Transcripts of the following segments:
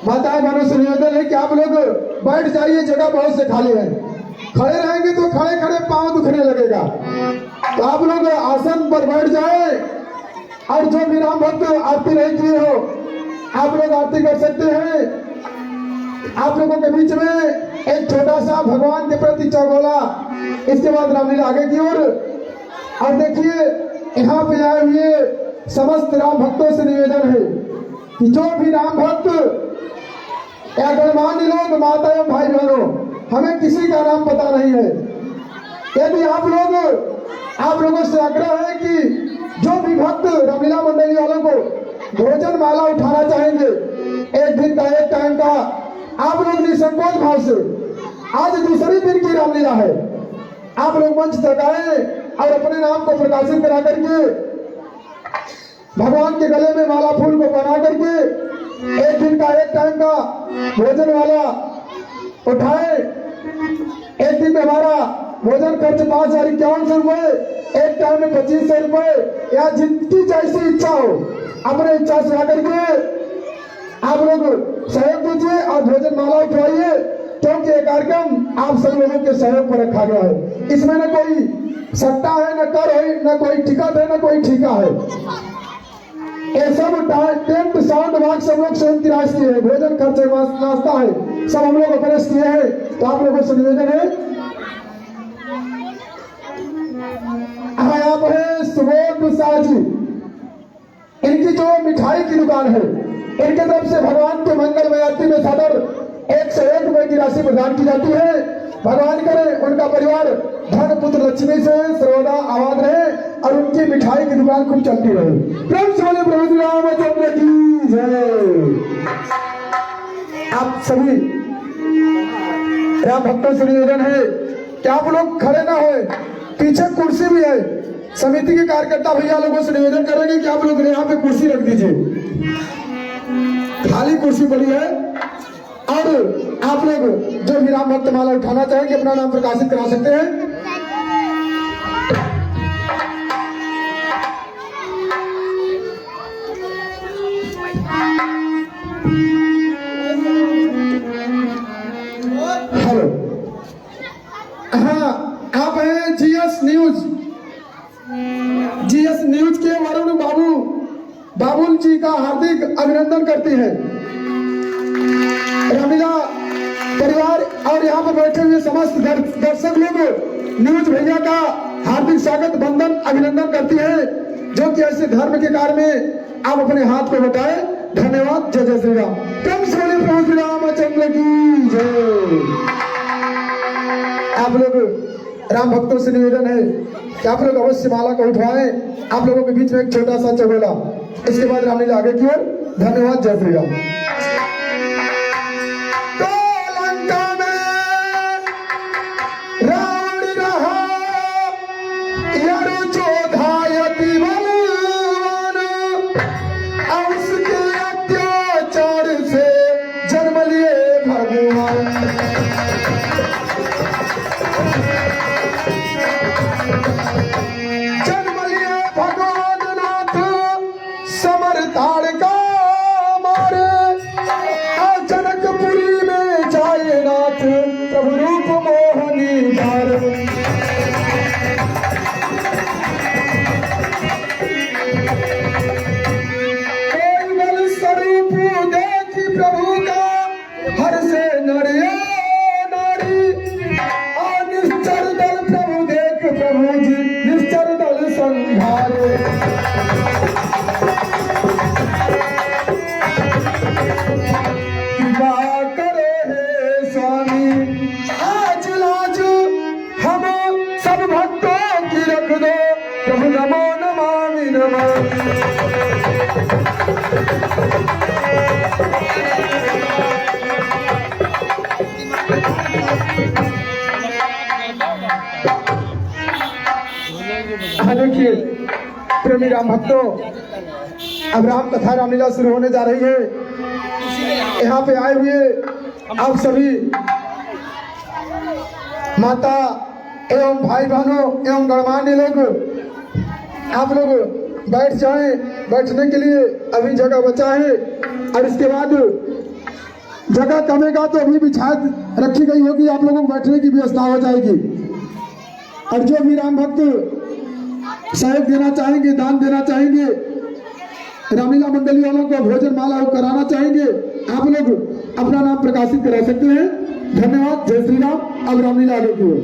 माताएं बहनों से निवेदन है कि आप लोग बैठ जाइए, जगह बहुत से खाली है। खड़े रहेंगे तो खड़े खड़े पांव दुखने लगेगा, तो आप लोग आसन पर बैठ जाए। और जो भी राम भक्त आरती नहीं किए हो, आप लोग आरती कर सकते हैं। आप लोगों के बीच में एक छोटा सा भगवान के प्रति चौगोला, इसके बाद रामलीला आगे की ओर। और देखिए, यहाँ पे आए हुए समस्त राम भक्तों से निवेदन है कि जो भी राम भक्त या गणमान्य लोग, माता एवं भाई बहनों, हमें किसी का नाम पता नहीं है। यदि आप लोगों से आग्रह है कि जो भी भक्त रामलीला मंडली वालों को भोजन माला उठाना चाहेंगे, एक दिन का, एक टाइम का, आप लोग निसंकोच भाव से, आज दूसरे दिन की रामलीला है, आप लोग मंच लगाएं और अपने नाम को प्रकाशित करा करके भगवान के गले में माला फूल को बना करके एक दिन का, एक टाइम का भोजन वाला उठाए। एक दिन में हमारा भोजन खर्च 5,51 रुपए, एक टाइम में 2500 रुपए, या जिनकी जैसी इच्छा हो अपने इच्छा से आकर के आप लोग सहयोग दीजिए और भोजन माला उठवाइए, क्योंकि ये कार्यक्रम आप सब लोगों के सहयोग पर रखा गया है। इसमें न कोई सट्टा है, न कर है, न कोई टिकट है, न कोई ठीका है। ये सब टेंट साउंड बॉक्स सब लोग स्वयं की राशि है, भोजन खर्च नाश्ता है, सब हम लोग अपने किए हैं। तो आप लोगों से निवेदन है, आप है सुबोध शाह जी, इनकी जो मिठाई की दुकान है, इनके तरफ से भगवान के मंगलमय आरती में सदर 101 रुपए की राशि प्रदान की जाती है। भगवान करे उनका परिवार धन पुत्र लक्ष्मी से सर्वदा आबाद रहे और उनकी मिठाई की दुकान खूब चलती रहे। प्रेम से बोले प्रभु श्री रामचंद्र की जय। आप सभी राम भक्तों से निवेदन है कि आप लोग खड़े ना होए, पीछे कुर्सी भी है। समिति के कार्यकर्ता भैया लोगों से निवेदन करेंगे कि आप लोग यहाँ पे कुर्सी रख दीजिए, खाली कुर्सी पड़ी है। और आप लोग जो भी राम भक्त माला उठाना चाहेंगे अपना नाम प्रकाशित करा सकते हैं। हेलो, हाँ, आप हैं जीएस न्यूज के वरुण बाबुल जी का हार्दिक अभिनंदन करते हैं रामलीला परिवार। और यहाँ पर बैठे हुए समस्त दर्शक लोग न्यूज भैया का हार्दिक स्वागत, वंदन, अभिनंदन करती है, जो कि ऐसे धर्म के कार्य में आप अपने हाथ को बताए। धन्यवाद। जय जय श्री राम। प्रेम से बोले प्रभु श्री रामचंद्र की जय। आप लोग राम भक्तों से निवेदन है कि आप लोग अवश्य माला को उठवाएं। आप लोगों के बीच में एक छोटा सा चौगोला, इसके बाद रामलीला आगे की ओर। धन्यवाद। जय श्री राम। प्रभु नमो नमामि नमः। हाँ देखिए प्रेमी राम भक्तों, अब राम कथा रामलीला शुरू होने जा रही है। यहाँ पे आए हुए आप सभी माता एवं भाई बहनों एवं गणमान्य लोग, आप लोग बैठ जाएं। बैठने के लिए अभी जगह बचा है और इसके बाद जगह कमेगा तो अभी बिछा रखी गई होगी, आप लोगों को बैठने की व्यवस्था हो जाएगी। और जो भी राम भक्त सहयोग देना चाहेंगे, दान देना चाहेंगे, रामलीला मंडली वालों को भोजन माला कराना चाहेंगे, आप लोग अपना नाम प्रकाशित करा सकते हैं। धन्यवाद। जय श्री राम। अब रामलीला आगे की ओर।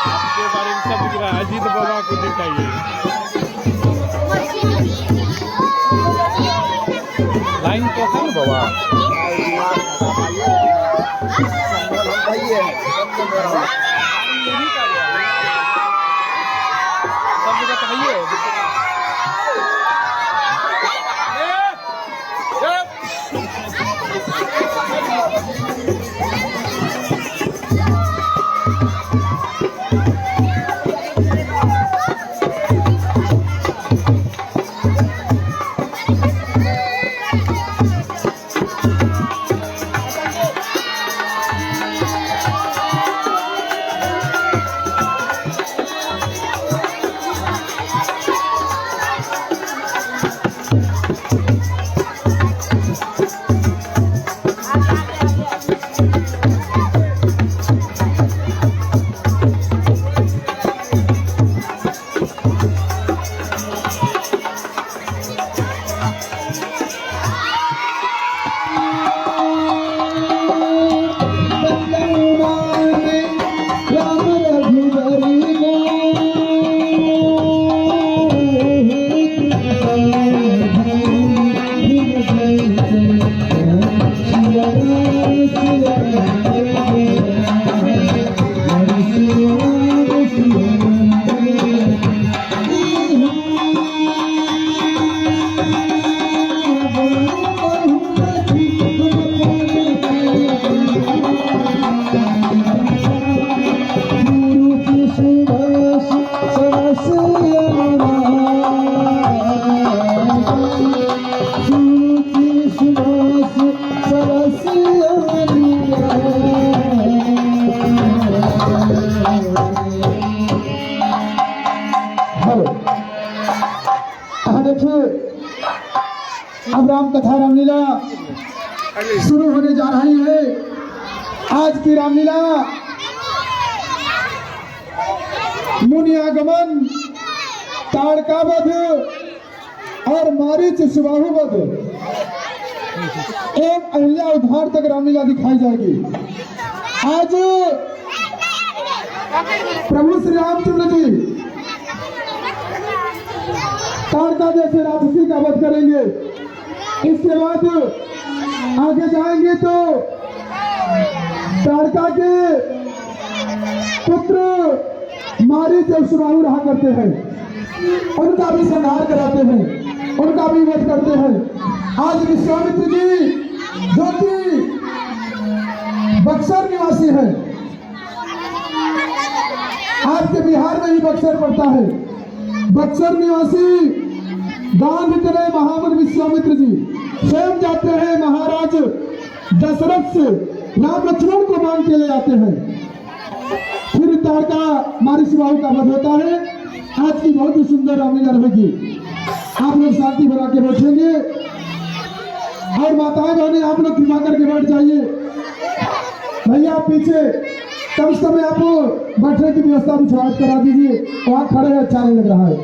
आपके बारे में सब दिख रहा है, अजीत बाबा को दिखाइए। लाइन तो है ना बाबा, सब जगह कहिए। अब राम कथा रामलीला शुरू होने जा रही है। आज की रामलीला मुनि आगमन, ताड़का वध और मारीच सुबाहुवद एक अहिल्या उद्धार तक रामलीला दिखाई जाएगी। आज प्रभु श्री रामचंद्र जी ताड़का जैसे राक्षसी का वध करेंगे। इसके बाद आगे जाएंगे तो ताड़का के पुत्र मारीच और सुबाहु रहा करते हैं, उनका भी संहार कराते हैं, उनका भी वध करते हैं। आज विश्वामित्र जी जो कि बक्सर निवासी है, आपके बिहार में ही बक्सर पड़ता है, बक्सर निवासी गांव करे महामुनि विश्वामित्र जी स्वयं जाते हैं महाराज दशरथ से राम लक्ष्मण को मांग के ले आते हैं। फिर ताड़का मारीच सुबाहु का वध होता है। आज की बहुत ही सुंदर रामलीला रहेगी। आप लोग शांति बना के बैठेंगे और माताएं बहनें आप लोग कृपा करके बैठ जाइए। भैया आप पीछे कम से कम आप बैठने की व्यवस्था भी छुड़ाव करा दीजिए, वहां खड़े हैं अच्छा नहीं लग रहा है।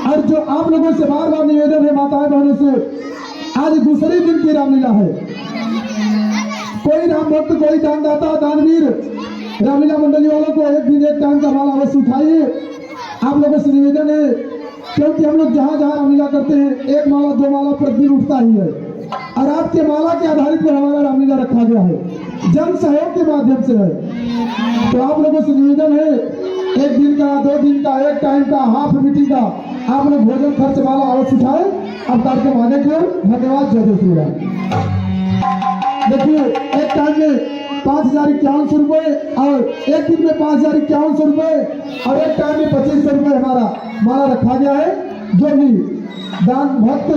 और जो आप लोगों से बार बार निवेदन है माताएं बहनों से, आज दूसरे दिन की रामलीला है। कोई राम भक्त, कोई दानदाता, दानवीर रामलीला मंडली वालों को एक दिन एक टाइम का माला अवश्य उठाइए। आप लोगों से निवेदन है, क्योंकि हम लोग जहाँ जहाँ रामलीला करते हैं एक माला दो माला प्रतिदिन उठता ही है, और आपके माला के आधारित पर हमारा रामलीला रखा गया है, जन सहयोग के माध्यम से है। तो आप लोगों से निवेदन है, एक दिन का, दो दिन का, एक टाइम का, हाफ मीटिंग का आप लोग भोजन खर्च माला अवश्य उठाए। अब कार्यक्रम आने के धन्यवाद। जय श्री राम। देखिए एक टाइम में 5,51 रुपए और एक दिन में 5,51 रुपए और एक टाइम में 2500 रुपए हमारा माला रखा गया है। जो भी दान भक्त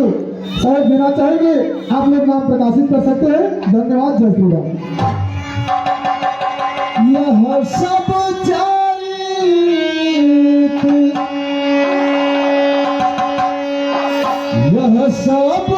सहयोग देना चाहेंगे आप लोग नाम प्रकाशित कर सकते हैं। धन्यवाद। जय श्री राम। यह सब यह सब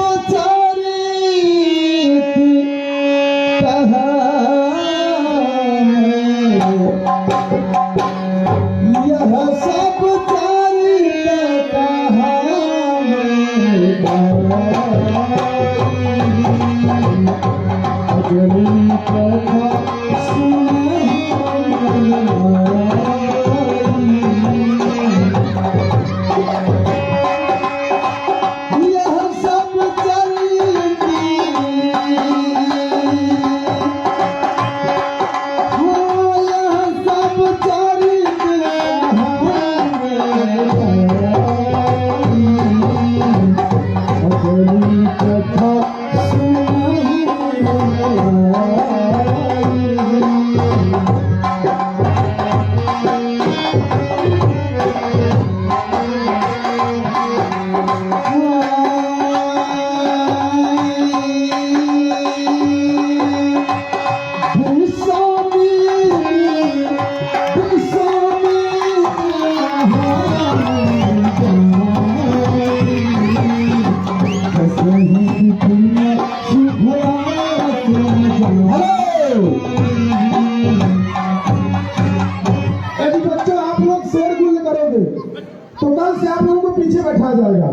तो कल से आप लोगों को पीछे बैठा जाएगा,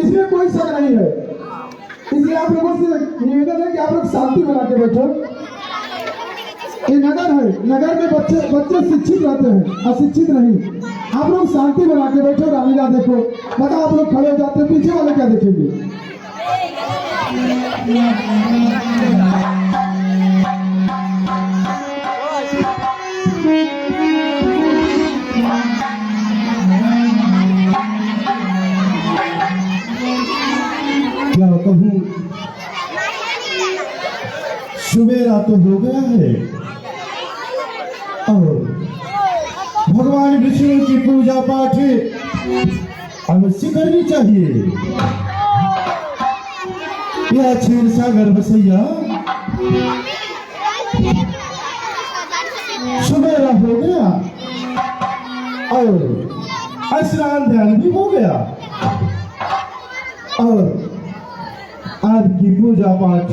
इसमें कोई शक नहीं है। इसलिए आप लोगों से निवेदन है कि आप लोग शांति बना के बैठो। ये नगर है, नगर में बच्चे शिक्षित रहते हैं, अशिक्षित नहीं। आप लोग शांति बना के बैठो, रामलीला देखो। पता आप लोग खड़े हो जाते हैं, पीछे वाले क्या देखेंगे। क्या कहूँ, सवेरा तो हो गया है और भगवान विष्णु की पूजा पाठ अवश्य करनी चाहिए। यह क्षीर सागर बसैया सवेरा हो गया और स्नान ध्यान भी हो गया और आज की पूजा पाठ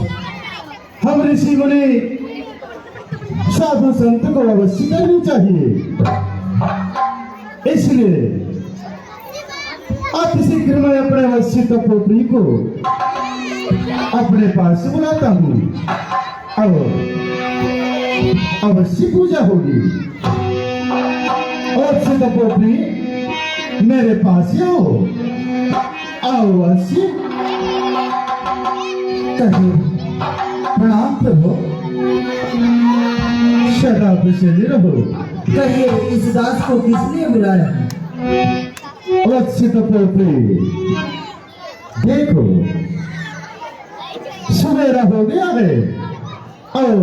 हम ऋषि मुनि साधु संत को अवश्य करनी चाहिए। इसलिए अतिशीघ्र मैं अपने वत्स्य तपोप्री को अपने पास बुलाता हूँ। अब अवश्य पूजा होगी। वत्स्य तपोप्री मेरे पास ही आओ। आओ वत्स्य। प्रणाम प्रभु। शराब से निरहो। कहिए इस दास को किसने बुलाया है? वत्स्य तपोप्री देखो, सवेरा हो गया है और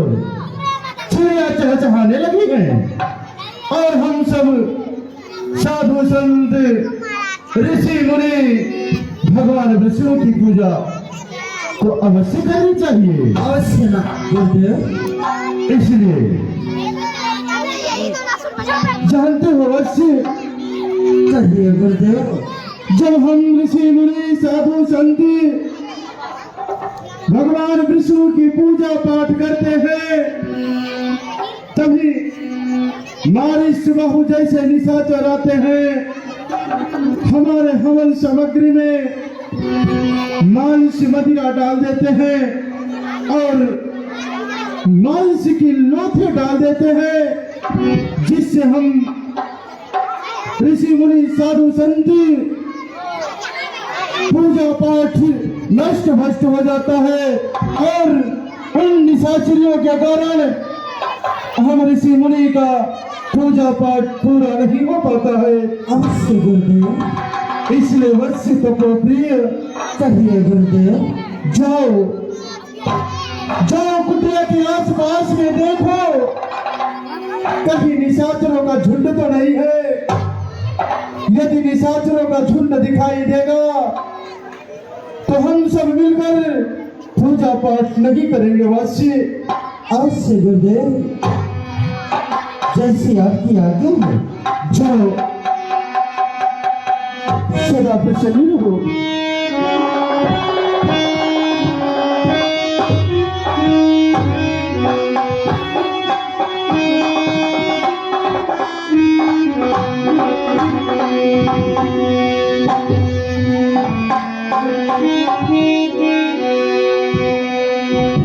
चिड़िया चहचहाने लगी हैं और हम सब साधु संत ऋषि मुनि भगवान विष्णु की पूजा को अवश्य करनी चाहिए। अवश्य ना गुरुदेव। इसलिए जानते हो अवश्य, कहिए गुरुदेव। जब हम ऋषि मुनि साधु संत भगवान विष्णु की पूजा पाठ करते हैं, तभी मारिश बाहु जैसे निशाचर आते हैं, हमारे हवन सामग्री में मांस मदिरा डाल देते हैं और मांस की लोथे डाल देते हैं, जिससे हम ऋषि मुनि साधु संत पूजा पाठ नष्ट भ्रष्ट हो जाता है और उन निशाचरियों के कारण हम ऋषि मुनि का पूजा पाठ पूरा नहीं हो पाता है। अवश्य गुरुदेव। इसलिए वत्स्य तपोप्रिय कहिए गुरुदेव। जाओ जाओ कुटिया के आसपास में देखो, कहीं निशाचरों का झुंड तो नहीं है। यदि निशाचरों का झुंड दिखाई देगा तो हम सब मिलकर पूजा पाठ नहीं करेंगे वत्स्य। अवश्य गुरुदेव, जैसी आपकी आज्ञा है। जाओ, सदा प्रसन्न रहो।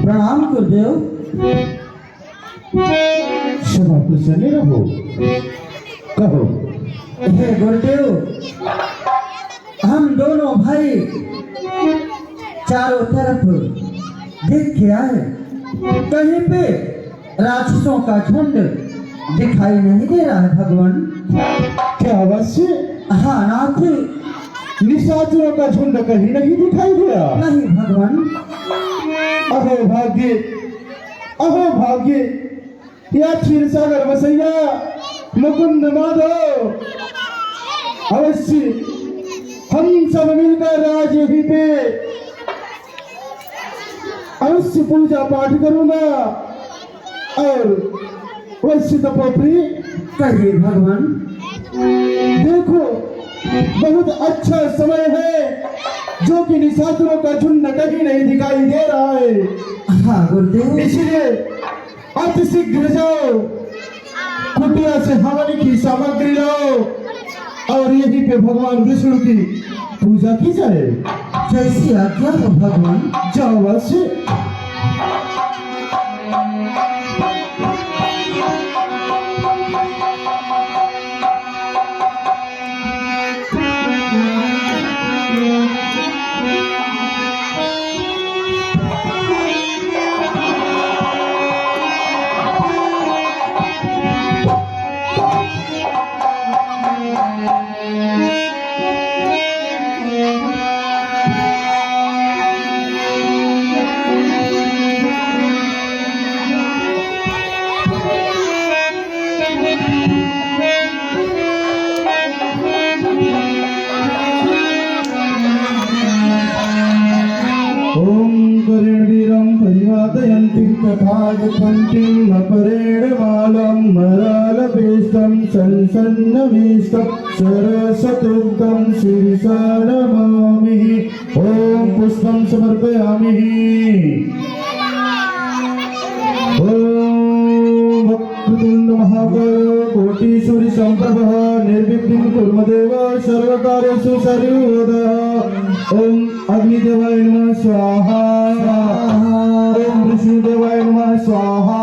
प्रणाम गुरुदेव। सदा प्रसन्न रहो। कहो। हे गुरुदेव, हम दोनों भाई चारों तरफ देख के आए, कहीं पे राक्षसों का झुंड दिखाई नहीं दे रहा है भगवान। क्या वत्स्य? हाँ नाथ। निशाचरों का झुंड कहीं नहीं दिखाई दिया? नहीं भगवान। अहो भाग्य, अहो भाग्य, या क्षीर सागर वसैया मुकुंद माधव, अवश्य हम सब मिलकर आज यहीं पे अवश्य पूजा पाठ करूंगा और वत्स्य तपोप्री कहिए भगवान। देखो, बहुत अच्छा समय है जो कि निशाचरों का झुंड कहीं नहीं दिखाई दे रहा है। हाँ गुरुदेव। इसलिए अति शीघ्र जाओ, कुटिया से हवन की सामग्री लाओ और यहीं पे भगवान विष्णु की पूजा की जाए। जैसी आज्ञा हो भगवान। जाओ वत्स्य। तथागतन्तीम् अपरेण मालं मरालभीष्टं संसन्नभीष्टं सरस्वतीं शीर्षा नमामि। ॐ पुष्पं समर्पयामि। ॐ वक्रतुण्ड महाकाय कोटि सूर्य संप्रभः निर्विघ्नं कुरु देव सर्वकार्येषु सर्वदा। ओम अग्निदेवाय नमः स्वाहा। ओम विष्णुदेवाय नमः स्वाहा।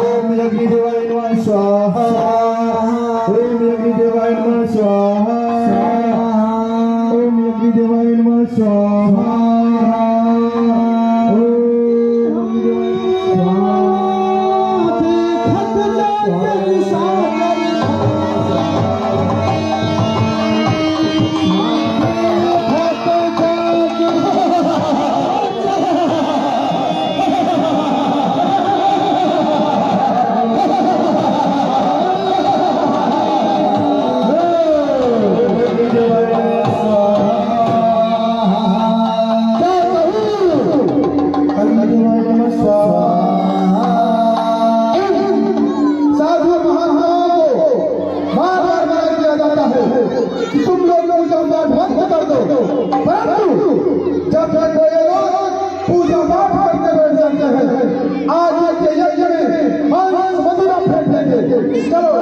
ओम अग्निदेवाय नमः स्वाहा। ओम अग्निदेवाय नमः स्वाहा। ओम अग्निदेवाय नमः स्वाहा। साधु महात्माओं को बार बार मना किया जाता है कि तुम लोग पूजा पाठ बंद कर दो, परंतु जब तक ये लोग पूजा पाठ करके बैठ जाते हैं, आज के यज्ञ में मांस मदिरा फेंक देंगे। चलो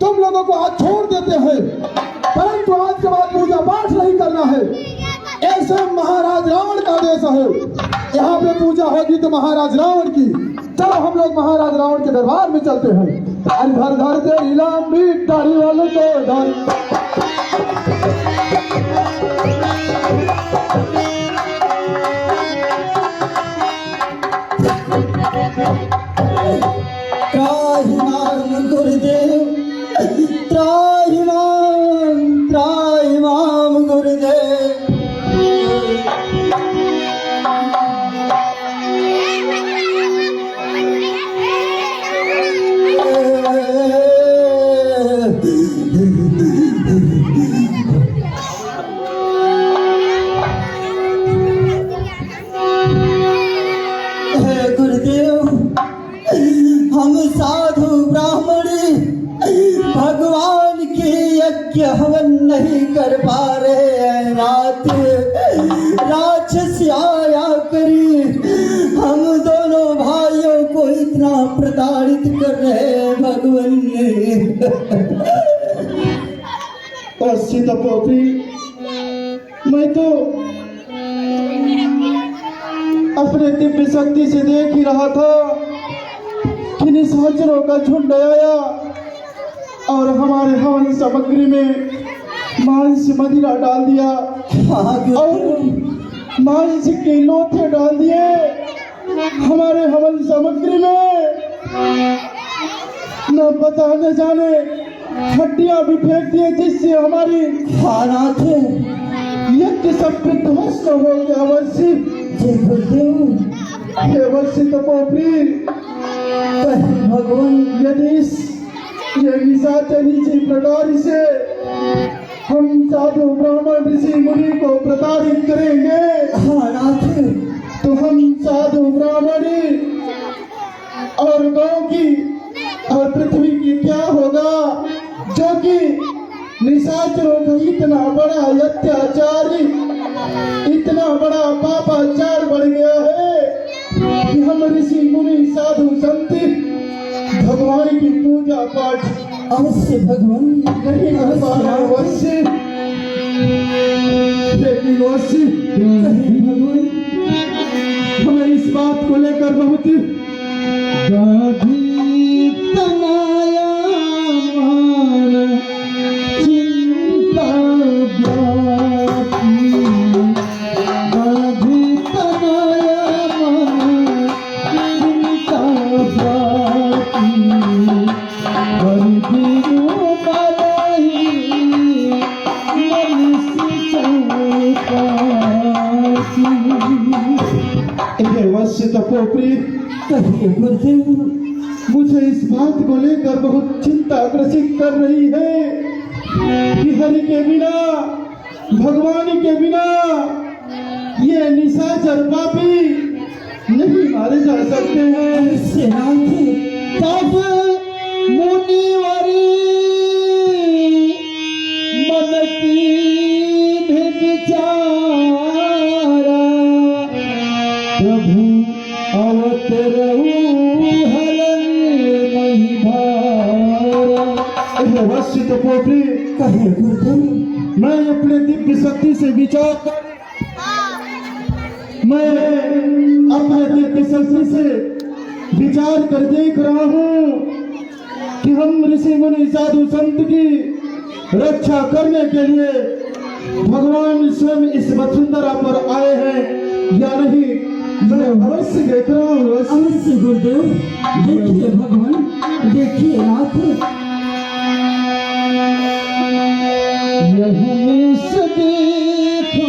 तुम लोगों को आज छोड़ देते हैं, परंतु आज के बाद पूजा पाठ नहीं करना है। ऐसे महाराज रावण का देश है, यहाँ पे पूजा होगी तो महाराज रावण की। चलो हम लोग महाराज रावण के दरबार में चलते हैं। अरे घर घर तेरी लंबी दाढ़ी वालों को दाढ़ी। त्राहिमाम गुरुदेव, त्राहिमाम गुरुदेव। गुरुदेव, हम साधु ब्राह्मण भगवान के यज्ञ हवन नहीं कर पा रहे हैं। राक्षस आया करी हम दोनों भाइयों को इतना प्रताड़ित कर रहे हैं भगवान। और सीतापोत्री, मैं तो अपने दिव्य शक्ति से देख ही रहा था कि निशाचरों का झुंड आया और हमारे हवन सामग्री में मांस मदिरा डाल दिया और मांस के लोथे डाल दिए हमारे हवन सामग्री में। न पता न जाने हड्डियां भी फेंक दिए, जिससे हमारी खाना थे यज्ञ सब ध्वस्त हो गया। अवश्य जय गुरुदेव। अवश्य तपोप्री भगवान, यदि ये निशाचर इसी प्रकार से हम साधु ब्राह्मण ऋषि मुनि को प्रताड़ित करेंगे तो हम साधु ब्राह्मण और गौ की और पृथ्वी की क्या होगा, जो कि निशाचरों का इतना बड़ा अत्याचारी, इतना बड़ा पापाचार बढ़ गया है कि हम ऋषि मुनि साधु संत भगवान की पूजा पाठ अवश्य भगवान नहीं कर पा रहे। अवश्य लेकिन अवश्य भगवान हमें इस बात को लेकर बहुत तनाया मान चिंता व्यापी, गाधी तनाया मान चिंता व्यापी, गाधी रूपाली मनुष्य चौपासी। वश्य तपोप्री कहिए गुरुदेव। मुझे इस बात को लेकर बहुत चिंता ग्रसित कर रही है कि हरि के बिना, भगवान के बिना ये निशाचर पापी नहीं मारे जा सकते हैं। सेनापति तब मुनिवरी मन की विचारा प्रभु अवतरऊ हलन नहीं भारा। अवश्य तो पोपरी, कहे गुरुदेव, मैं अपने दिव्य शक्ति से विचार कर, मैं अपने दिव्य शक्ति से विचार कर देख रहा हूँ कि हम ऋषि मुनि साधु संत की रक्षा करने के लिए भगवान स्वयं इस वसुंधरा पर आए हैं या नहीं। मैं अवश्य देख रहा हूँ। अवश्य गुरुदेव, देखिए भगवान, देखिए नाथ, यही से देखो,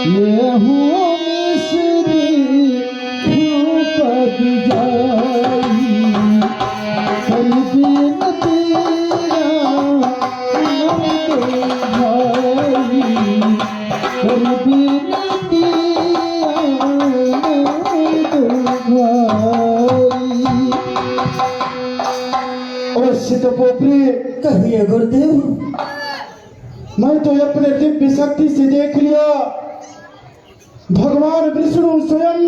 यही मिश्री पद जाई, कल्पी नदिया नमते भाई, कल्पी नदिया नमते भाई। अवश्य तो पोपरी, कहिए गुरुदेव। मैं तो अपने दिव्य शक्ति से देख लिया भगवान विष्णु स्वयं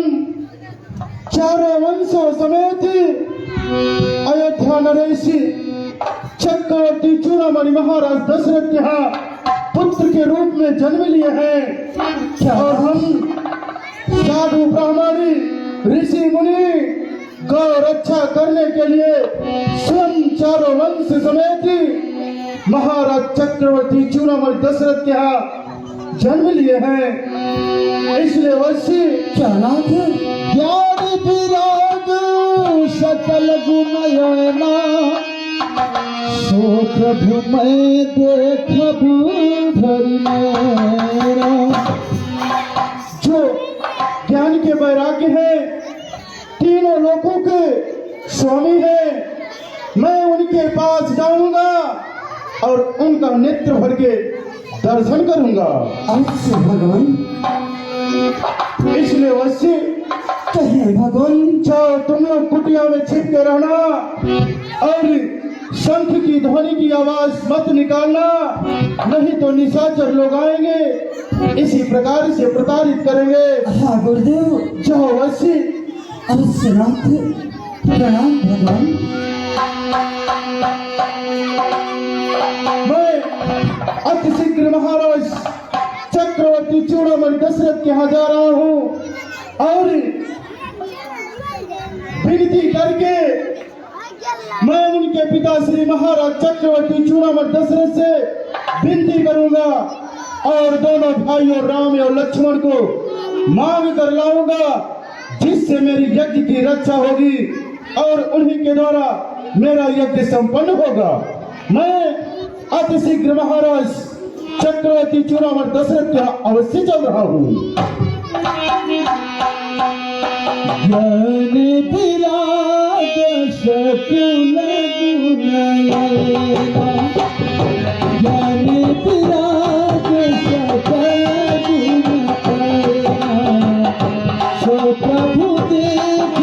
चारों वंशों समेत अयोध्या नरेशी चक्रवर्ती चूड़ामणि महाराज दशरथ के यहाँ पुत्र के रूप में जन्म लिए हैं। और हम साधु ब्राह्मणी ऋषि मुनि गौ रक्षा करने के लिए स्वयं चारों वंश समेत महाराज चक्रवर्ती चूड़ामणि दशरथ के यहाँ जन्म लिए हैं। इसलिए वैसी क्या नाम है? ज्ञान विराग सकल गुणयना, सो प्रभु मैं देखबू धरि मेरा। जो ज्ञान के वैराग्य है, तीनों लोकों के स्वामी है, मैं उनके पास जाऊंगा और उनका नेत्र भर के दर्शन करूंगा। अवश्य भगवान, इसलिए अवश्य कहे भगवान। जाओ, तुम लोग कुटिया में छिप के रहना और शंख की ध्वनि की आवाज मत निकालना, नहीं तो निशाचर लोग आएंगे, इसी प्रकार से प्रताड़ित करेंगे। हाँ गुरुदेव। जाओ अवश्य। अवश्य नाथ, प्रणाम भगवान। मैं अति शीघ्र महाराज चक्रवर्ती चूड़ामणि दशरथ के यहाँ जा रहा हूँ और विनती करके मैं उनके पिता श्री महाराज चक्रवर्ती चूड़ामणि दशरथ से विनती करूंगा और दोनों भाइयों राम और लक्ष्मण को मांग कर लाऊंगा, जिससे मेरी यज्ञ की रक्षा होगी और उन्हीं के द्वारा मेरा यज्ञ संपन्न होगा। मैं अति शीघ्र महाराज चक्रवर्ती चूड़ामणि दशरथ के यहाँ अवश्य चल रहा हूँ। ज्ञान विराग सकुल गुणयना, ज्ञान विराग सकल गुणयना, सो प्रभु देख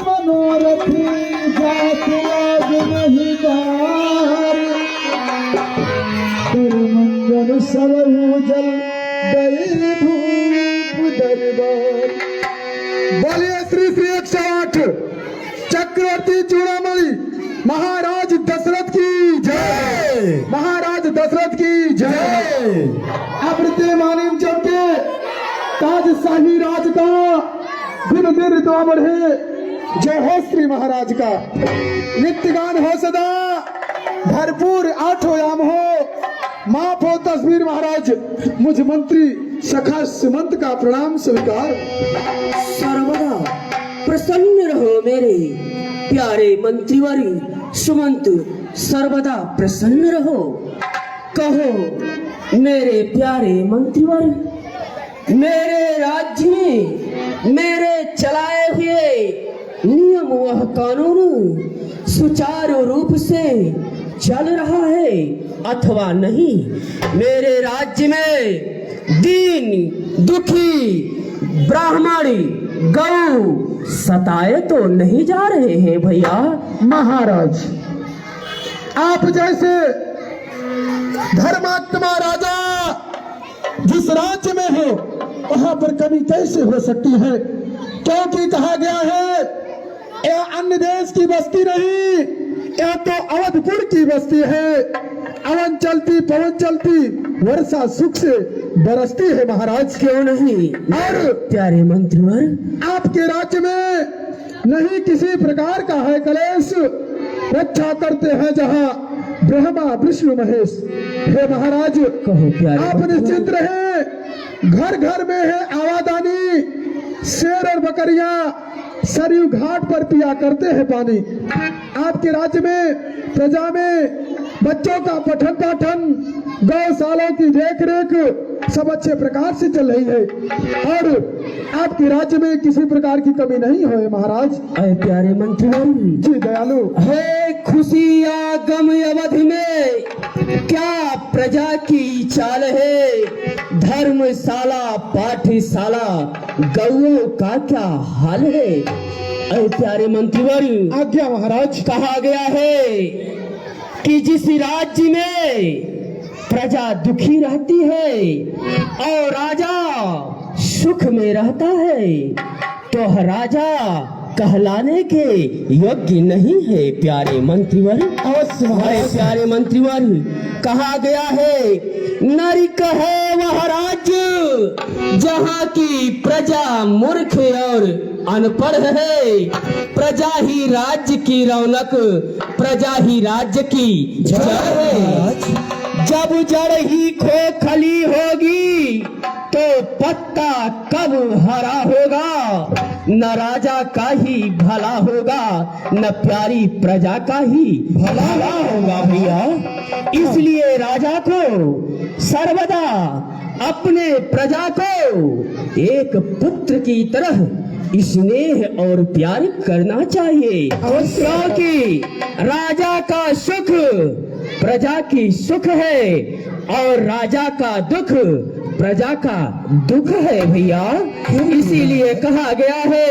मनोरथ जात लाज नहीं दार मंगल सरहु जल गई धूप दरबार। बोलिए श्री श्री 108 चक्रवर्ती चूड़ामणि महाराज दशरथ की जय, महाराज दशरथ की जय। अमृत मानिम चौके ताजशाही राज का दिन दिन तो बढ़े, जय हो श्री महाराज का। नित्यगान हो सदा भरपूर आठों याम हो, माफ हो तस्वीर महाराज मुझ मंत्री सखा सुमंत का प्रणाम स्वीकार। सर्वदा प्रसन्न रहो मेरे प्यारे मंत्रीवर सुमंत, सर्वदा प्रसन्न रहो। कहो मेरे प्यारे मंत्रीवर, मेरे राज्य में मेरे चलाए हुए नियम वह कानून सुचारू रूप से चल रहा है अथवा नहीं? मेरे राज्य में दीन दुखी ब्राह्मण गौ सताए तो नहीं जा रहे हैं भैया? महाराज आप जैसे धर्मात्मा राजा जिस राज्य में हो वहां पर कमी कैसे हो सकती है? क्योंकि कहा गया है यह अन्य देश की बस्ती नहीं, यह तो अवधपुर की बस्ती है। अवन चलती पवन चलती वर्षा सुख से बरसती है महाराज। क्यों नहीं और प्यारे मंत्रीवर, आपके राज्य में नहीं किसी प्रकार का है कलेश, रक्षा करते हैं जहाँ ब्रह्मा विष्णु महेश। हे महाराज कहो प्यारे आप निश्चिंत रहे, घर घर में है आवादानी, शेर और बकरियां सरयू घाट पर पिया करते हैं पानी। आपके राज्य में प्रजा में बच्चों का पठन पाठन गौशालों की देख रेख सब अच्छे प्रकार से चल रही है और आपके राज्य में किसी प्रकार की कमी नहीं हो महाराज। अरे प्यारे मंत्रीवर जी दयालु है खुशी या गम अवध में क्या प्रजा की चाल है? धर्मशाला पाठशाला गौओं का क्या हाल है? अरे प्यारे मंत्रीवर आज्ञा महाराज। कहा गया है कि जिस राज्य में प्रजा दुखी रहती है और राजा सुख में रहता है तो राजा कहलाने के योग्य नहीं है प्यारे मंत्रीवर। अवश्य महाराज। प्यारे मंत्रीवर कहा गया है नरक है वह राज्य जहाँ की प्रजा मूर्ख और अनपढ़ है। प्रजा ही राज्य की रौनक, प्रजा ही राज्य की जड़ है। जब जड़ ही खोखली होगी तो पत्ता कब हरा होगा? न राजा का ही भला होगा न प्यारी प्रजा का ही भला होगा भैया। इसलिए राजा को सर्वदा अपने प्रजा को एक पुत्र की तरह स्नेह और प्यार करना चाहिए, क्योंकि राजा का सुख प्रजा की सुख है और राजा का दुख प्रजा का दुख है भैया। इसीलिए कहा गया है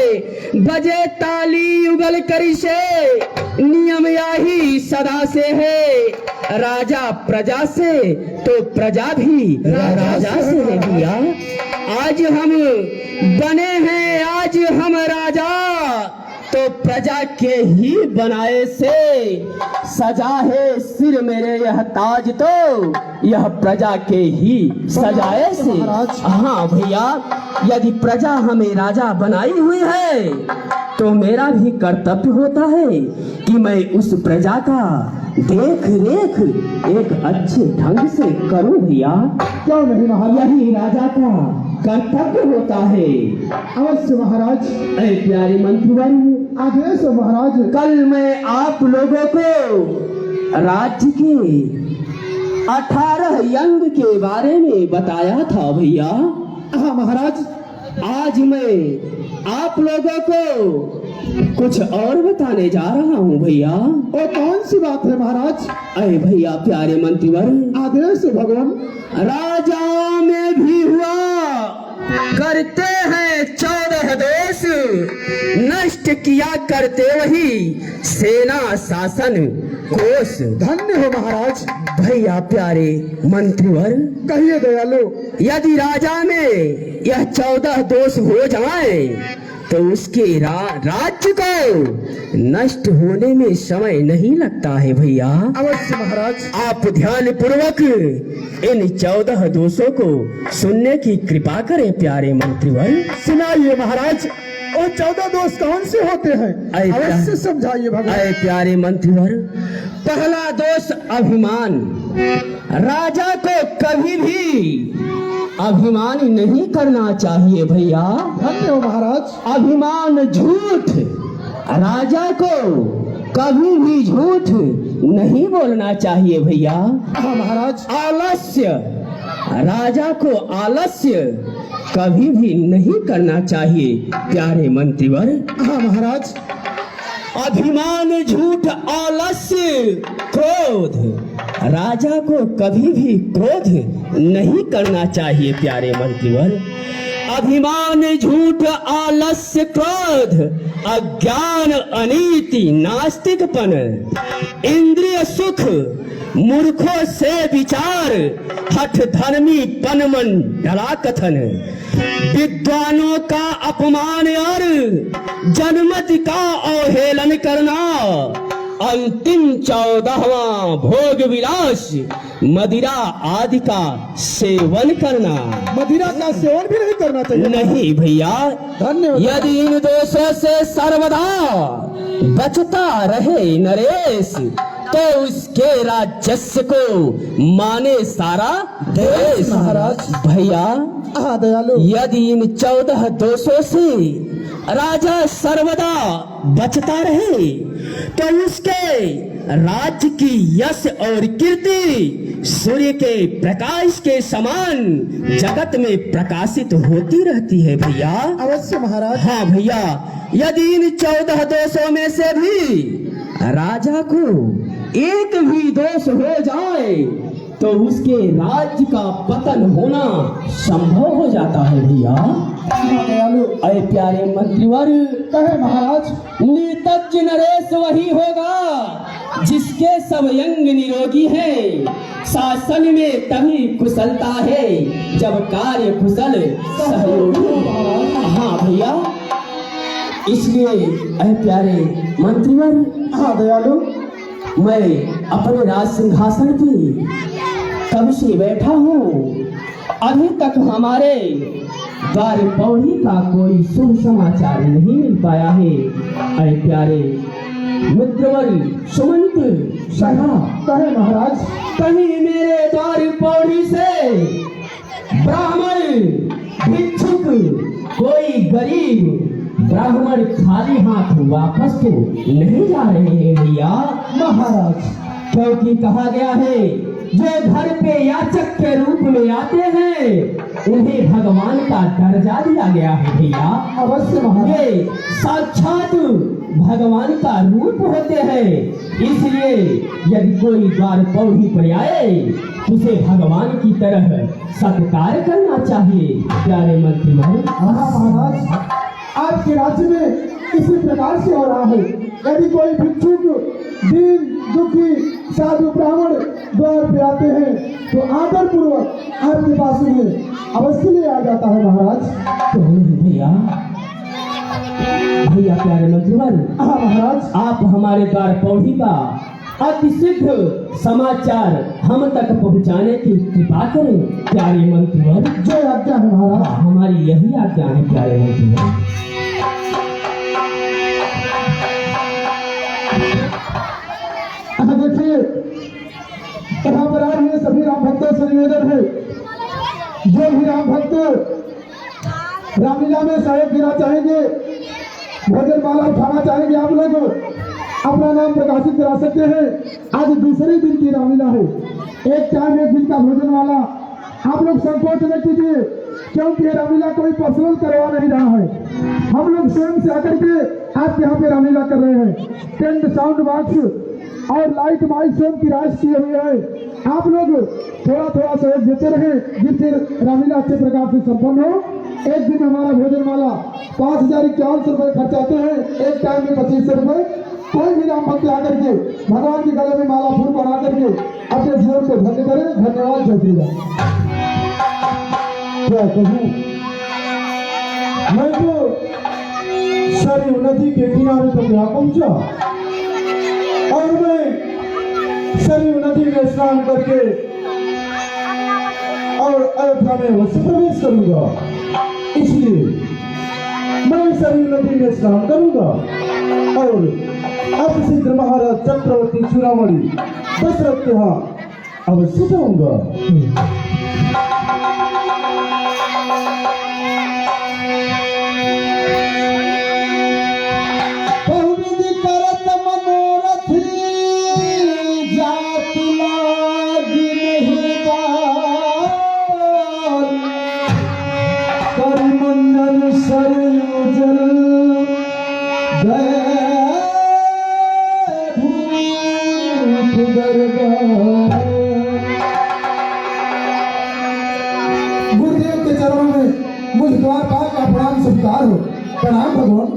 बजे ताली युगल करी से नियम यही सदा से है। राजा प्रजा से तो प्रजा भी राजा से है भैया। आज हम बने हैं, आज राजा तो प्रजा के ही बनाए से सजा है सिर मेरे यह ताज तो यह प्रजा के ही सजाए से। हाँ भैया, यदि प्रजा हमें राजा बनाई हुई है तो मेरा भी कर्तव्य होता है कि मैं उस प्रजा का देख रेख एक अच्छे ढंग से करूं भैया। क्यों नहीं महाराज, यही राजा का कर्तव्य होता है। अवश्य महाराज। अरे प्यारे मंत्रीवन, आदेश हो महाराज। कल मैं आप लोगों को राज्य के 18 यंग के बारे में बताया था भैया। हाँ महाराज। आज मैं आप लोगों को कुछ और बताने जा रहा हूँ भैया। वो कौन सी बात है महाराज? अरे भैया प्यारे मंत्रीवर, आदेश हो भगवान। राजाओं में भी हुआ करते हैं 14 दोष, नष्ट किया करते वही सेना शासन कोष। धन्य हो महाराज। भैया प्यारे मंत्रीवर, कहिए दयालु। यदि राजा में यह 14 दोष हो जाए तो उसके राज्य को नष्ट होने में समय नहीं लगता है भैया। अवश्य महाराज। आप ध्यान पूर्वक इन 14 दोषों को सुनने की कृपा करें प्यारे मंत्रीवर। सुनाइए महाराज, वो 14 दोष कौन से होते हैं? अवश्य समझाइए भगवान। अरे प्यारे मंत्रीवर, पहला दोष अभिमान। राजा को कभी भी अभिमान नहीं करना चाहिए भैया। धन्य हो महाराज। अभिमान झूठ, राजा को कभी भी झूठ नहीं बोलना चाहिए भैया। हाँ महाराज। आलस्य, राजा को आलस्य कभी भी नहीं करना चाहिए प्यारे मंत्रीवर। हाँ महाराज। अभिमान झूठ आलस्य क्रोध, राजा को कभी भी क्रोध नहीं करना चाहिए प्यारे मंत्रीवर। अभिमान झूठ आलस्य क्रोध, अज्ञान अनीति नास्तिकपन, इंद्रिय सुख मूर्खों से विचार, हठ धर्मी पन मन डरा कथन, विद्वानों का अपमान और जनमत का अवहेलन करना, अंतिम 14वां भोग विलास मदिरा आदि का सेवन करना। मदिरा का सेवन भी नहीं करना चाहिए? नहीं भैया। धन्यवाद। यदि इन दोषों से सर्वदा बचता रहे नरेश तो उसके राजस्व को माने सारा देश। महाराज। भैया हाँ दयालु। यदि इन 14 दोषों से राजा सर्वदा बचता रहे तो उसके राज्य की यश और कीर्ति सूर्य के प्रकाश के समान जगत में प्रकाशित होती रहती है भैया। अवश्य महाराज। हाँ भैया, यदि इन 14 दोषों में से भी राजा को एक भी दोष हो जाए तो उसके राज्य का पतन होना संभव हो जाता है भैया। दयालु। अरे प्यारे मंत्रीवर, कहे महाराज। नितज्ज नरेश वही होगा जिसके सब अंग निरोगी है, शासन में तभी कुशलता है जब कार्य कुशल सहयोगी। हाँ भैया, इसलिए अरे प्यारे मंत्रीवर, हाँ दयालु। मैं अपने राज सिंहासन पे कब से बैठा हूँ, अभी तक हमारे द्वार पौड़ी का कोई शुभ समाचार नहीं मिल पाया है। अरे प्यारे मित्रवर सुमंत सभा, कहे महाराज। कहीं मेरे द्वार पौड़ी से ब्राह्मण भिक्षुक कोई गरीब ब्राह्मण खाली हाथ वापस तो नहीं जा रहे हैं भैया। महाराज, क्योंकि कहा गया है जो घर पे याचक के रूप में आते हैं उन्हें भगवान का दर्जा दिया गया है भैया। अवश्य महाराज। ये साक्षात भगवान का रूप होते हैं, इसलिए यदि कोई द्वार पौड़ी पर आए उसे भगवान की तरह सत्कार करना चाहिए प्यारे मंत्री। हाँ महाराज, आपके राज्य में इसी प्रकार से हो रहा है। यदि कोई भिक्षुक दीन दुखी साधु ब्राह्मण द्वार पे आते हैं तो आदर पूर्वक आपके पास उन्हें अवश्य ले आ जाता है महाराज। तो भैया भैया प्यारे मंत्रीवर, हाँ महाराज। आप हमारे द्वार पौड़ी का अति शीघ्र समाचार हम तक पहुंचाने की कृपा करें प्यारे मंत्रीवर। जय आज्ञा है महाराज। हमारी यही आज्ञा है प्यारे मंत्रीवर। देखिए यहाँ पर आए हुए सभी राम भक्तों से निवेदन है, जो भी राम भक्त रामलीला में सहयोग देना चाहेंगे, भोजन माला उठाना चाहेंगे, आप लोग अपना नाम प्रकाशित करा सकते हैं। आज दूसरे दिन की रामलीला है, एक टाइम एक दिन का भोजन वाला। आप लोग संकोच न कीजिए, क्योंकि ये रामलीला कोई पर्सनल करवा नहीं रहा है। हम लोग स्वयं से आकर के आप यहाँ पे रामलीला कर रहे हैं। टेंट, साउंड बॉक्स और लाइट माइक स्वयं की राइट की हुई है। आप लोग थोड़ा थोड़ा सहयोग देते रहे, जिससे रामलीला अच्छे प्रकार से संपन्न हो। एक दिन हमारा भोजन माला 5,051 रुपए खर्चाते हैं, एक टाइम में 2500 रुपए। कोई भी राम भक्त आकर के भगवान के गले में माला फूल बना करके अपने जीवन को धन्य करें। धन्यवाद। जय श्री राम। क्या कहूँ, मैं तो सरयू नदी के किनारे तक यहाँ पहुंचा और मैं सरयू नदी में स्नान करके और अयोध्या में अवश्य प्रवेश करूंगा। इसलिए मैं सरयू नदी में स्नान करूंगा और अब शीघ्र महाराज चक्रवर्ती चूड़ामणि दशरथ के यहाँ अवश्य जाऊंगा। गुरुदेव के चरणों में मुझ द्वारपाल का प्रणाम स्वीकार हो। प्रणाम भगवान।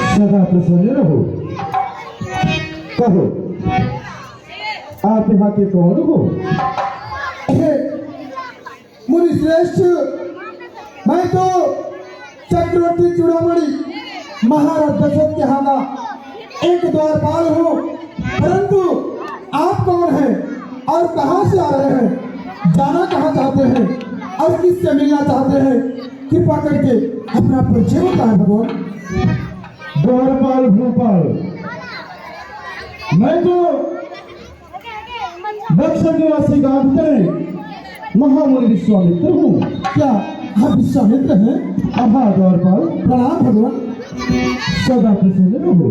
सदा प्रसन्न रहो। कहो, आप यहाँ के कौन हो? मुनि श्रेष्ठ, मैं तो चक्रवर्ती चूड़ामणि महाराज दशरथ के यहाँ का एक द्वारपाल हूँ। परंतु आप कौन हैं और कहाँ से आ रहे हैं, जाना कहाँ चाहते हैं और किससे मिलना चाहते हैं? कृपा करके अपना परिचय बताएं भगवान। द्वारपाल भूपाल, मैं तो बक्सर निवासी गांव के महामुनि विश्वामित्र हूँ। क्या आप विश्वामित्र हैं? हाँ द्वारपाल। प्रणाम भगवान। सदा प्रसन्न रहो,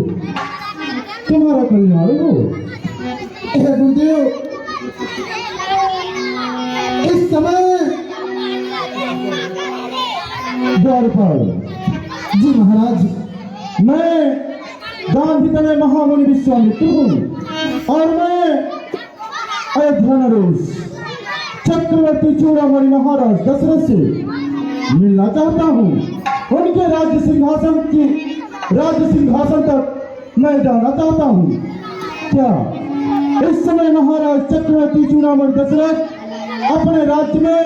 तुम्हारा कल्याण हो। हे गुरुदेव, इस समय द्वारपाल जी महाराज, मैं गांधी तनय महामुनि विश्वामित्र हूँ और मैं अयोध्या नरेश चक्रवर्ती चूड़ामणि महाराज दशरथ से मिलना चाहता हूँ। उनके राज्य सिंहासन तक मैं जाना चाहता हूँ। क्या इस समय महाराज चक्रवर्ती चूड़ामणि दशरथ अपने राज्य में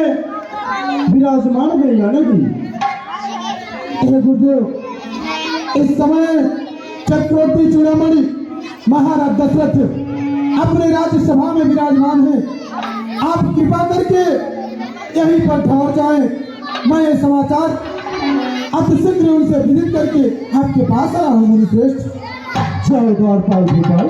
विराजमान है या नहीं? हे गुरुदेव, इस समय चक्रवर्ती चूड़ामणि महाराज दशरथ अपने राज्यसभा में विराजमान है। आप कृपा करके यहीं पर ठहर जाएं। मैं ये समाचार अतिशीघ्र उनसे विदित करके आपके पास आया हूँ मुनि श्रेष्ठ। जय द्वारपाल भूपाल।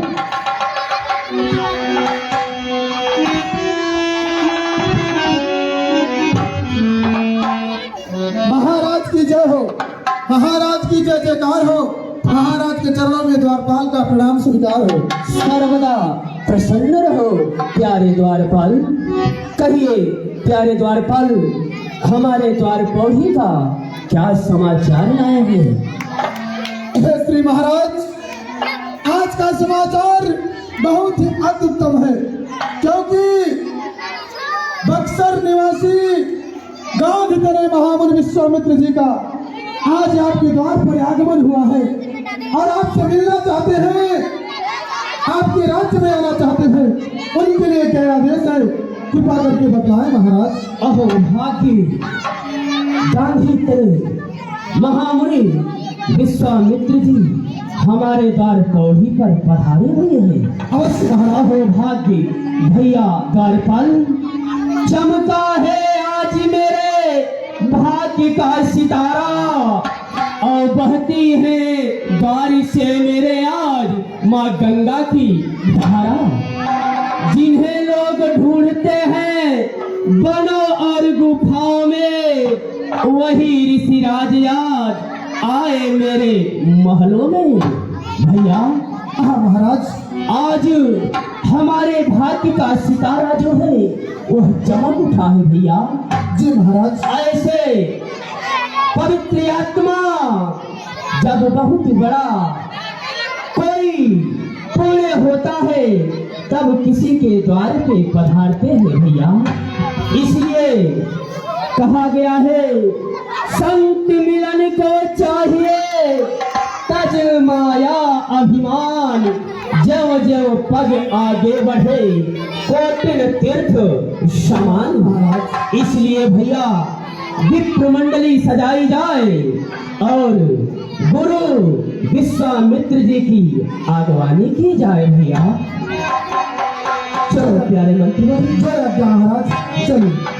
महाराज की जय हो, महाराज की जय जयकार हो। महाराज के चरणों में द्वारपाल का प्रणाम स्वीकार हो। सर्वदा प्रसन्न रहो प्यारे द्वारपाल। कहिए प्यारे द्वारपाल, हमारे द्वार पौड़ी का क्या समाचार लाए हैं? हे श्री महाराज, आज का समाचार बहुत ही अत्युत्तम है, क्योंकि बक्सर निवासी गांधी तनय महामुनि विश्वामित्र जी का आज आपके द्वार पर आगमन हुआ है और आपसे मिलना चाहते हैं, आपके राज्य में आना चाहते हैं। उनके लिए क्या आदेश है, कृपा करके बताएं महाराज। अहो भाग्य गांधी तनय महामुनि विश्वामित्र जी हमारे द्वार पौड़ी पर पधारे हुए हैं। अवश्य हरा हो भाग्य भैया द्वारपाल, चमका है आज मेरे भाग्य का सितारा, और बहती है बारिश से मेरे आज माँ गंगा की धारा। जिन्हें लोग ढूंढते हैं बनों और गुफाओं में, वही ऋषिराज आज आए मेरे महलों में। भैया हाँ महाराज, आज हमारे भाग्य का सितारा जो है वह चमक उठा है भैया। जी महाराज। ऐसे पवित्र आत्मा जब बहुत बड़ा कोई पुण्य होता है तब किसी के द्वार पे पधारते हैं भैया। इसलिए कहा गया है संत मिलन को चाहिए तज माया अभिमान, जो जो पग आगे बढ़े कोटिन तीर्थ समान। महाराज इसलिए भैया विप्र मंडली सजाई जाए और गुरु विश्वामित्र जी की आगवानी की जाए भैया। चलो प्यारे मंत्री जय आज्ञा महाराज, चलिए।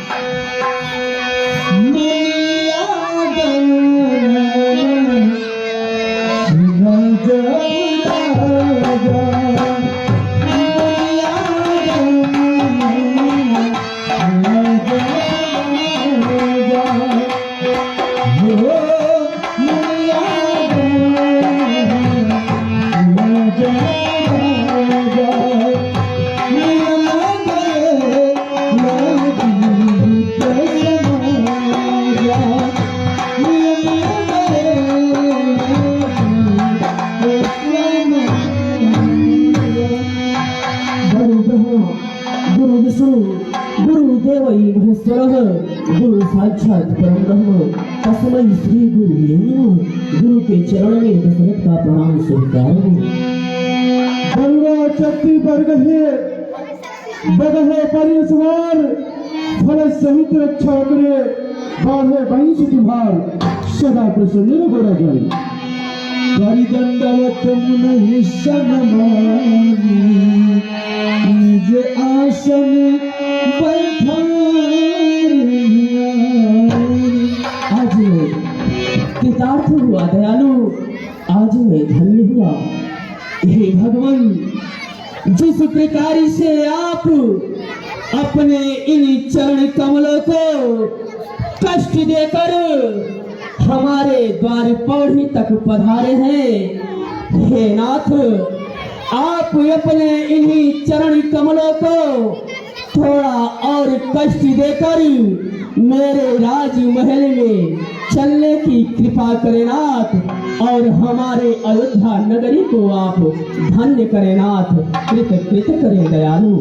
गुरु साक्षात परम ब्रह्म तस्मै श्री गुरुवे नमः। गुरु के चरण में दशरथ का प्रणाम स्वीकार हो। गंगा चक्ति बरगहे बगहे परिसवार, फल सहित रक्षा करे बाधे बैंस तुम्हार, सदा प्रसन्न रघुरा जल। करि दंडवत मुनि सनमानी, निज आसन आज कृतार्थ हुआ दयालु, आज मैं धन्य हुआ। हे भगवान, जिस प्रकार से आप अपने इन चरण कमलों को कष्ट देकर हमारे द्वार पौड़ी तक पधारे हैं, हे नाथ आप अपने इन्हीं चरण कमलों को थोड़ा और कष्ट देकर मेरे राजमहल में चलने की कृपा करें नाथ, और हमारे अयोध्या नगरी को आप धन्य करें नाथ, कृत कृत करें दयालु।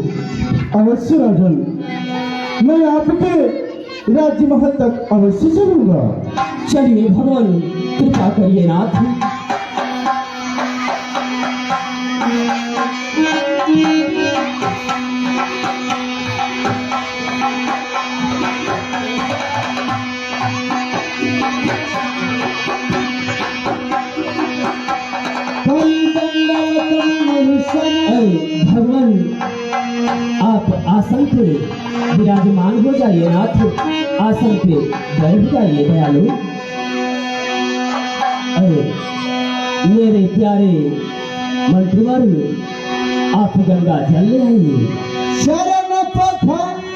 अवश्य राजन, मैं आपके राज्य महल तक अवश्य चलूंगा। चलिए भगवान कृपा करिए नाथ। भगवान आप आसन पे विराजमान हो जाइए नाथ, आसन पे बैठ जाइए दयालु। अरे मेरे प्यारे मंत्रीवर, आप गंगा जल ले आइए। शरण पखारी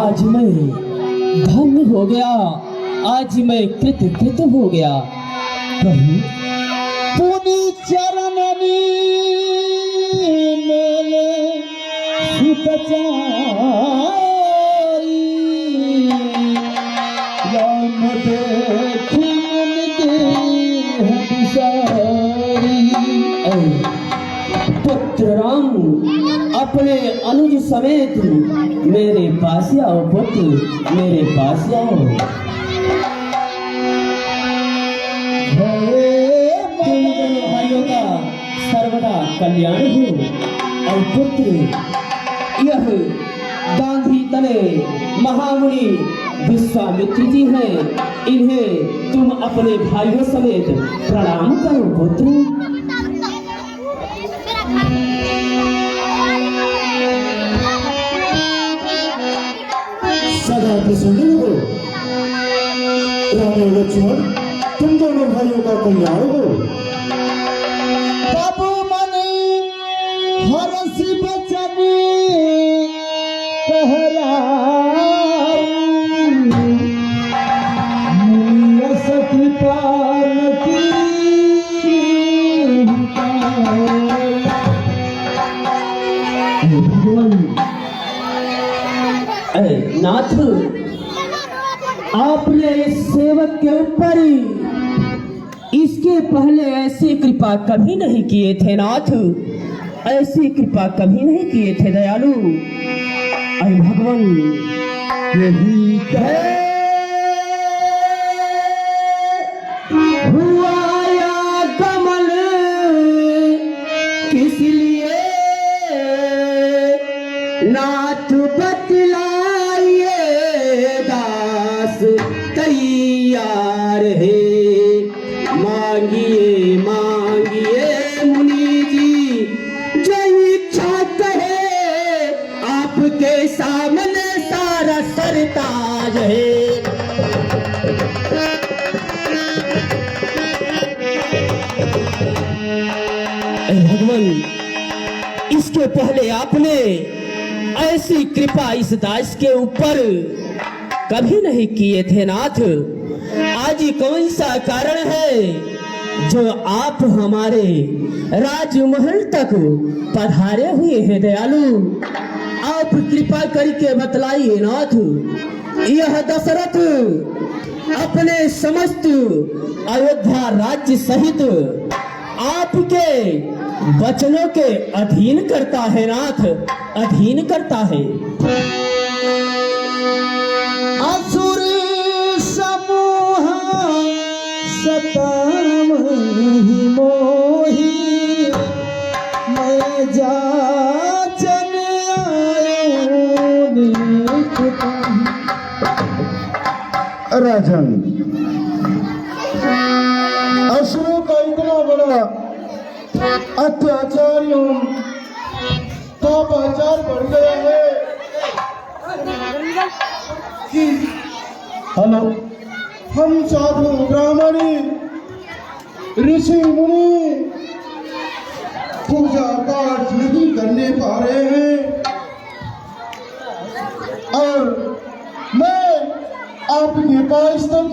आज मैं धन्य हो गया, आज मैं कृत हो गया। प्रभु पुनि चरणनि मेले सुतचारी राम देखी मन देह बिसारी। पुत्र राम अपने अनुज समेत मेरे पास आओ, पुत्र मेरे पास आओ। तुम दोनों भाइयों का सर्वदा कल्याण हो। और पुत्र, यह गांधी तले महामुनि विश्वामित्र जी हैं, इन्हें तुम अपने भाइयों समेत प्रणाम करो पुत्र। सदा प्रसन्न हो। राम और लक्ष्मण, तुम दोनों भाइयों का कल्याण हो। बाबू मनी हरस बचन नाथ, आपने इस सेवक के ऊपर इसके पहले ऐसी कृपा कभी नहीं किए थे नाथ, ऐसी कृपा कभी नहीं किए थे दयालु। अरे भगवान, यही हुआ या कमल किस लिए नाथ बतलाइए, दास तैयार है। मांगिए मांगिए मुनि जी, जो इच्छा कहे, आपके सामने सारा सरताज है। भगवान, इसके पहले आपने ऐसी कृपा इस दास के ऊपर कभी नहीं किए थे नाथ। आज कौन सा कारण है जो आप हमारे राजमहल तक पधारे हुए हैं दयालु? आप कृपा करके बतलाइए नाथ। यह दशरथ अपने समस्त अयोध्या राज्य सहित आपके वचनों के अधीन करता है नाथ, अधीन करता है। असुर समूह सतावहि मोहि, मैं जाचन आयो निकटहि। राजन, असुरों का इतना बड़ा अत्याचार एवं पापाचार बढ़ गया है कि हम साधु ब्राह्मणी ऋषि मुनि पूजा पाठ नहीं करने पा रहे हैं, और मैं आपके पास तक